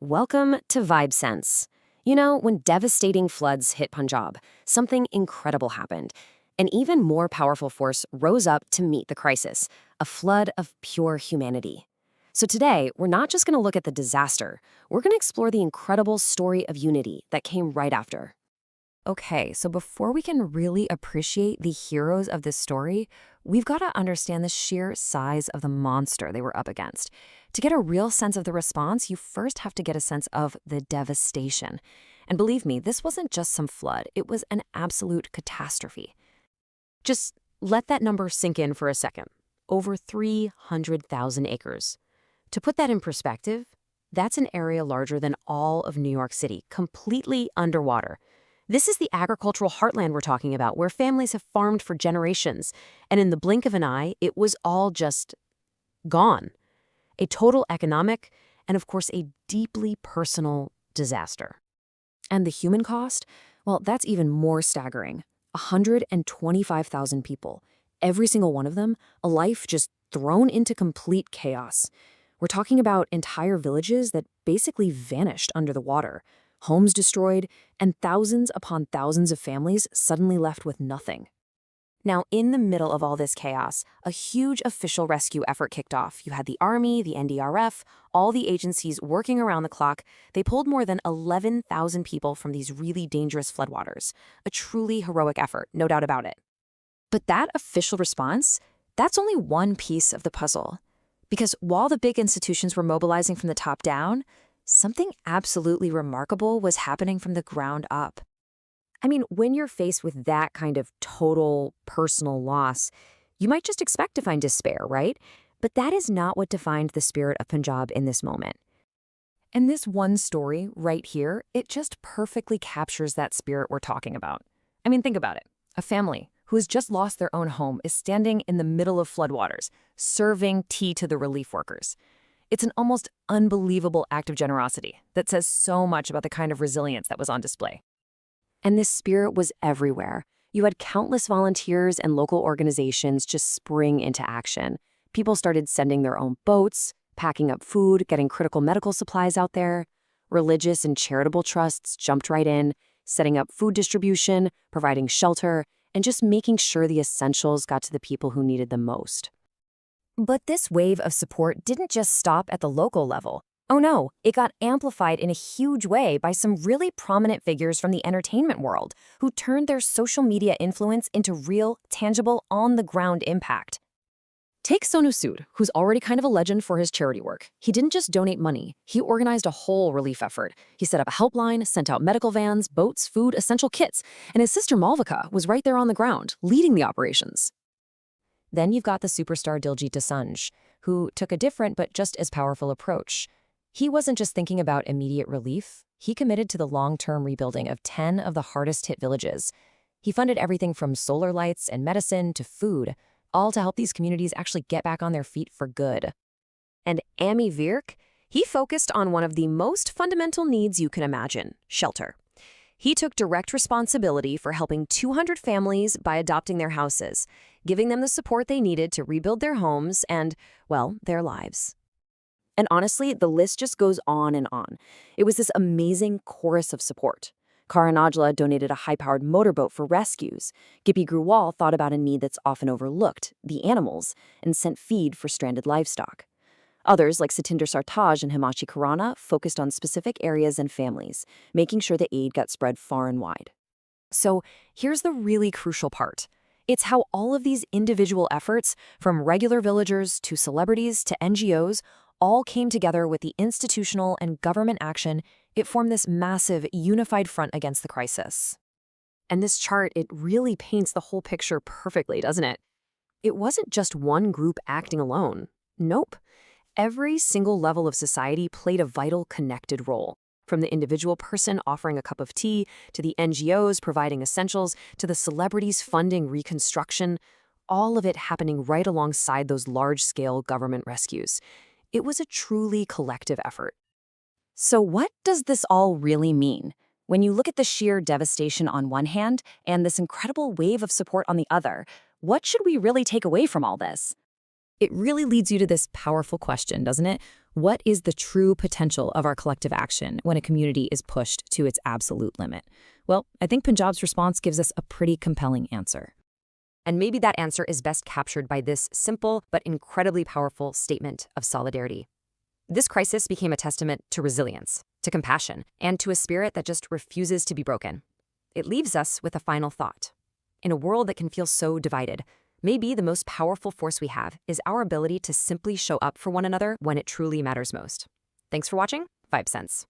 Welcome to Vibe Sense. You know, when devastating floods hit Punjab, something incredible happened. An even more powerful force rose up to meet the crisis, a flood of pure humanity. So today, we're not just going to look at the disaster, we're going to explore the incredible story of unity that came right after. Okay, so before we can really appreciate the heroes of this story, we've got to understand the sheer size of the monster they were up against. To get a real sense of the response, you first have to get a sense of the devastation. And believe me, this wasn't just some flood, it was an absolute catastrophe. Just let that number sink in for a second. Over 300,000 acres. To put that in perspective, that's an area larger than all of New York City, completely underwater. This is the agricultural heartland we're talking about, where families have farmed for generations, and in the blink of an eye, it was all just gone. A total economic and, of course, a deeply personal disaster. And the human cost? Well, that's even more staggering. 125,000 people, every single one of them, a life just thrown into complete chaos. We're talking about entire villages that basically vanished under the water, homes destroyed, and thousands upon thousands of families suddenly left with nothing. Now, in the middle of all this chaos, a huge official rescue effort kicked off. You had the Army, the NDRF, all the agencies working around the clock. They pulled more than 11,000 people from these really dangerous floodwaters. A truly heroic effort, no doubt about it. But that official response, that's only one piece of the puzzle. Because while the big institutions were mobilizing from the top down, something absolutely remarkable was happening from the ground up. I mean, when you're faced with that kind of total personal loss, you might just expect to find despair, right? But that is not what defined the spirit of Punjab in this moment. And this one story right here, it just perfectly captures that spirit we're talking about. I mean, think about it. A family who has just lost their own home is standing in the middle of floodwaters, serving tea to the relief workers. It's an almost unbelievable act of generosity that says so much about the kind of resilience that was on display. And this spirit was everywhere. You had countless volunteers and local organizations just spring into action. People started sending their own boats, packing up food, getting critical medical supplies out there. Religious and charitable trusts jumped right in, setting up food distribution, providing shelter, and just making sure the essentials got to the people who needed them most. But this wave of support didn't just stop at the local level. Oh no, it got amplified in a huge way by some really prominent figures from the entertainment world who turned their social media influence into real, tangible, on-the-ground impact. Take Sonu Sood, who's already kind of a legend for his charity work. He didn't just donate money, he organized a whole relief effort. He set up a helpline, sent out medical vans, boats, food, essential kits, and his sister Malvika was right there on the ground, leading the operations. Then you've got the superstar Dosanjh, who took a different but just as powerful approach. He wasn't just thinking about immediate relief, he committed to the long-term rebuilding of 10 of the hardest-hit villages. He funded everything from solar lights and medicine to food, all to help these communities actually get back on their feet for good. And amidst, he focused on one of the most fundamental needs you can imagine, shelter. He took direct responsibility for helping 200 families by adopting their houses, giving them the support they needed to rebuild their homes and, well, their lives. And honestly, the list just goes on and on. It was this amazing chorus of support. Karanajla donated a high-powered motorboat for rescues. Gippy Grewal thought about a need that's often overlooked, the animals, and sent feed for stranded livestock. Others, like Satinder Sartaj and Himachi Khurana, focused on specific areas and families, making sure the aid got spread far and wide. So here's the really crucial part. It's how all of these individual efforts, from regular villagers to celebrities to NGOs, all came together with the institutional and government action. It formed this massive, unified front against the crisis. And this chart, it really paints the whole picture perfectly, doesn't it? It wasn't just one group acting alone. Nope. Every single level of society played a vital, connected role. From the individual person offering a cup of tea, to the NGOs providing essentials, to the celebrities funding reconstruction, all of it happening right alongside those large-scale government rescues. It was a truly collective effort. So what does this all really mean? When you look at the sheer devastation on one hand and this incredible wave of support on the other, what should we really take away from all this? It really leads you to this powerful question, doesn't it? What is the true potential of our collective action when a community is pushed to its absolute limit? Well, I think Punjab's response gives us a pretty compelling answer. And maybe that answer is best captured by this simple but incredibly powerful statement of solidarity. This crisis became a testament to resilience, to compassion, and to a spirit that just refuses to be broken. It leaves us with a final thought. In a world that can feel so divided, maybe the most powerful force we have is our ability to simply show up for one another when it truly matters most. Thanks for watching. 5 cents.